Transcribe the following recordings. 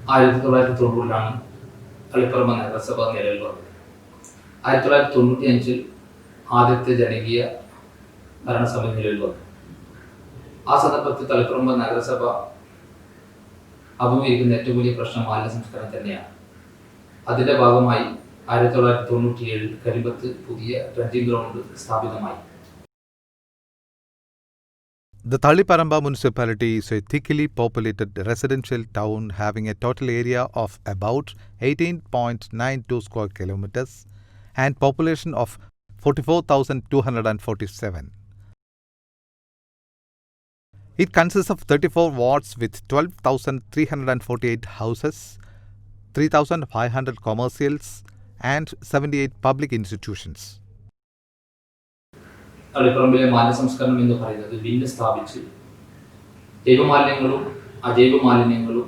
1990-ലാണ് തളിപ്പറമ്പ് നഗരസഭ നിലവിൽ വന്നത്. 1995 ആദ്യത്തെ ജനകീയ ഭരണസമിതി നിലവിൽ വന്നു. ആ സന്ദർഭത്തിൽ തളിപ്പറമ്പ് നഗരസഭ അഭിമുഖീകരിക്കുന്ന ഏറ്റവും വലിയ പ്രശ്നം മാലിന്യ സംസ്കരണം തന്നെയാണ്. അതിൻ്റെ ഭാഗമായി 1997 കരിമ്പത്ത് പുതിയ ട്രഞ്ചിങ് ഗ്രൗണ്ട് സ്ഥാപിതമായി. The Taliparamba municipality is a thickly populated residential town having a total area of about 18.92 square kilometers and population of 44,247. It consists of 34 wards with 12,348 houses, 3,500 commercials and 78 public institutions. തളിപ്പറമ്പിലെ മാലിന്യ സംസ്കരണം എന്ന് പറയുന്നത് bill സ്ഥാപിച്ച് ജൈവമാലിന്യങ്ങളും അജൈവ മാലിന്യങ്ങളും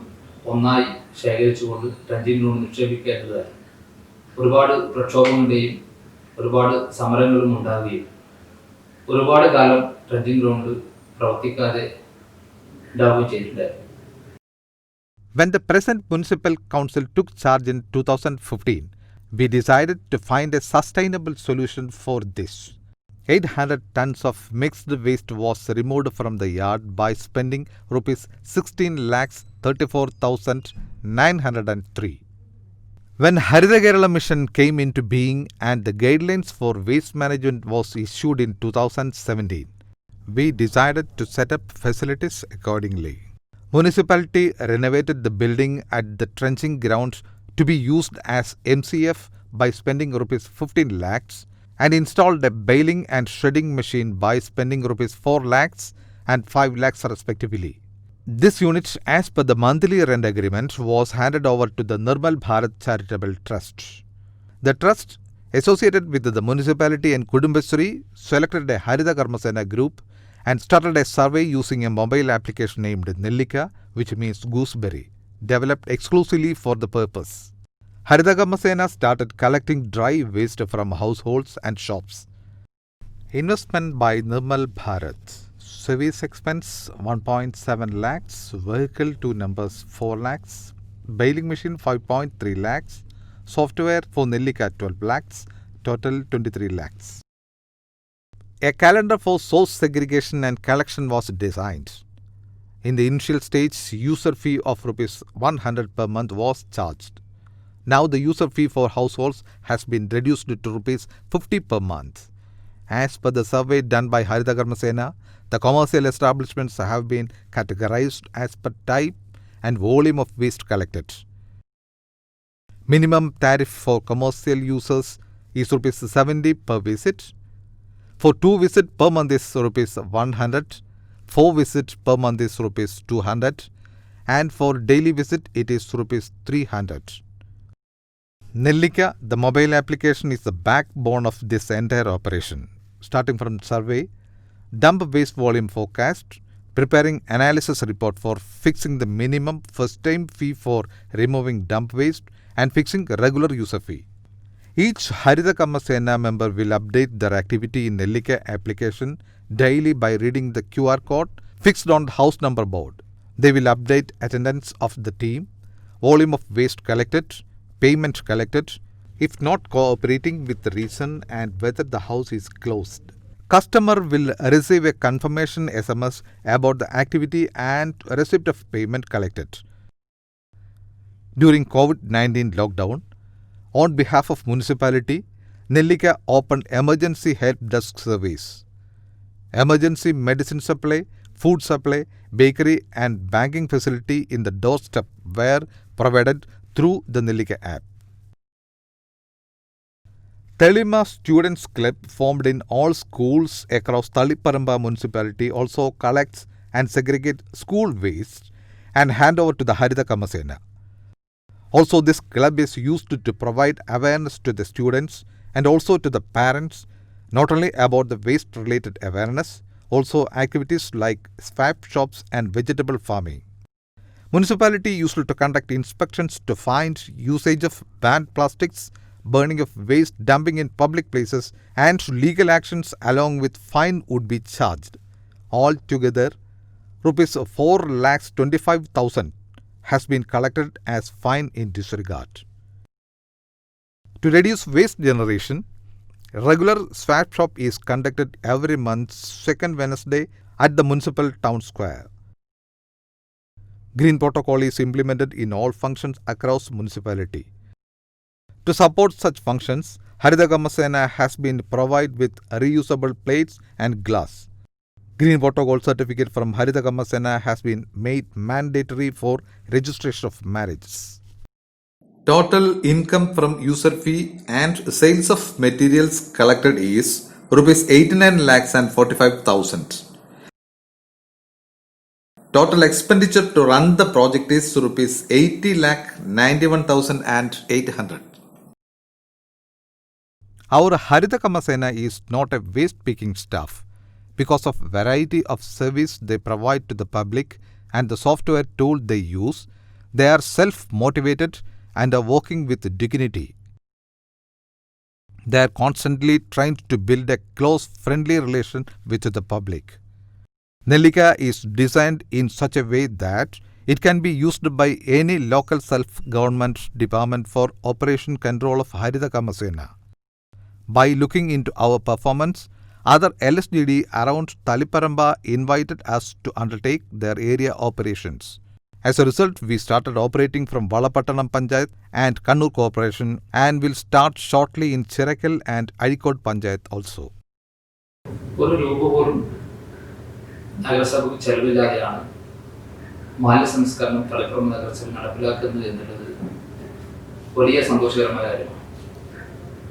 ഒന്നായി ശേഖരിച്ചുകൊണ്ട് trenching ground നിക്ഷേപിക്കേണ്ടതായി ഒരുപാട് പ്രക്ഷോഭങ്ങളുടെയും ഒരുപാട് സമരങ്ങളും ഉണ്ടാവുകയും ഒരുപാട് കാലം ട്രഞ്ചിങ് ഗ്രൗണ്ട് പ്രവർത്തിക്കാതെ ഉണ്ടാവുകയും ചെയ്തിട്ടുണ്ടായിരുന്നു. When the present municipal council took charge in 2015, we decided to find a sustainable solution for this. 800 tons of mixed waste was removed from the yard by spending rupees 16,34,903. When Haritha Kerala Mission came into being and the guidelines for waste management was issued in 2017, we decided to set up facilities accordingly. Municipality renovated the building at the trenching ground to be used as MCF by spending rupees 15 lakhs and installed a baling and shredding machine by spending rupees 4 lakhs and 5 lakhs respectively. This unit, as per the monthly rent agreement, was handed over to the Nirmal Bharat Charitable Trust. The trust, associated with the municipality and Kudumbashree, selected a Haritha Karmasena group and started a survey using a mobile application named Nellika, which means gooseberry, developed exclusively for the purpose. Haritha Karmasena started collecting dry waste from households and shops. Investment by Nirmal Bharat. Service expense 1.7 lakhs, vehicle 2 numbers 4 lakhs, baling machine 5.3 lakhs, software for Nellika 12 lakhs, total 23 lakhs. A calendar for source segregation and collection was designed. In the initial stage, user fee of rupees 100 per month was charged. Now the user fee for households has been reduced to rupees 50 per month. As per the survey done by Haritha Karmasena, the commercial establishments have been categorized as per type and volume of waste collected. Minimum tariff for commercial users is rupees 70 per visit. For 2 visits per month is rupees 100, 4 visits per month is rupees 200 and for daily visit it is rupees 300. Nellika, the mobile application, is the backbone of this entire operation. Starting from survey, dump waste volume forecast, preparing analysis report for fixing the minimum first time fee for removing dump waste and fixing regular user fee. Each Haritha Karmasena member will update their activity in Nellika application daily by reading the QR code fixed on the house number board. They will update attendance of the team, volume of waste collected, payment collected, if not cooperating with the reason and whether the house is closed. Customer will receive a confirmation SMS about the activity and receipt of payment collected. During COVID-19 lockdown, on behalf of municipality, Nellika opened emergency help desk service. Emergency medicine supply, food supply, bakery and banking facility in the doorstep were provided through the Nellika app. Telima Students Club, formed in all schools across Taliparamba municipality, also collects and segregates school waste and hand over to the Haritha Karmasena. Also, this club is used to provide awareness to the students and also to the parents, not only about the waste related awareness, also activities like swap shops and vegetable farming. Municipality used to conduct inspections to find usage of banned plastics, burning of waste, dumping in public places and legal actions along with fine would be charged. Altogether, rupees 4,25,000 has been collected as fine in this regard. To reduce waste generation, regular swap shop is conducted every month, second Wednesday at the municipal town square. Green protocol is implemented in all functions across municipality. To support such functions, Haritha Karma Sena has been provided with reusable plates and glass. Green protocol certificate from Haritha Karma Sena has been made mandatory for registration of marriages. Total income from user fee and sales of materials collected is rupees 89 lakhs and 45,000. Total expenditure to run the project is rupees 80 lakh 91,800. Our Haritha Karma Sena is not a waste picking staff. Because of variety of service they provide to the public and the software tool they use, they are self-motivated and are working with dignity. They are constantly trying to build a close, friendly relation with the public. Nellika is designed in such a way that it can be used by any local self-government department for operation control of Haritha Karma Sena. By looking into our performance, other LSDD around Taliparamba invited us to undertake their area operations. As a result, we started operating from Valapattanam Panchayat and Kannur Corporation and will start shortly in Chirakkal and Azhikode Panchayat also. ഒരു രൂപ പോലും നഗരസഭയ്ക്ക് ചെലവില്ലാതെയാണ് മാലിന്യ സംസ്കരണം തളിപ്പറമ്പ് നഗരസഭ നടപ്പിലാക്കുന്നത് എന്നുള്ളത് വലിയ സന്തോഷകരമായ കാര്യമാണ്.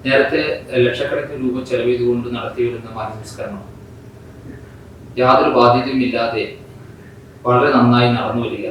നേരത്തെ ലക്ഷക്കണക്കിന് രൂപ ചെലവ് ചെയ്തുകൊണ്ട് നടത്തി വരുന്ന മാലിന്യ സംസ്കരണം യാതൊരു ബാധ്യതയും ഇല്ലാതെ വളരെ നന്നായി നടന്നു വരിക.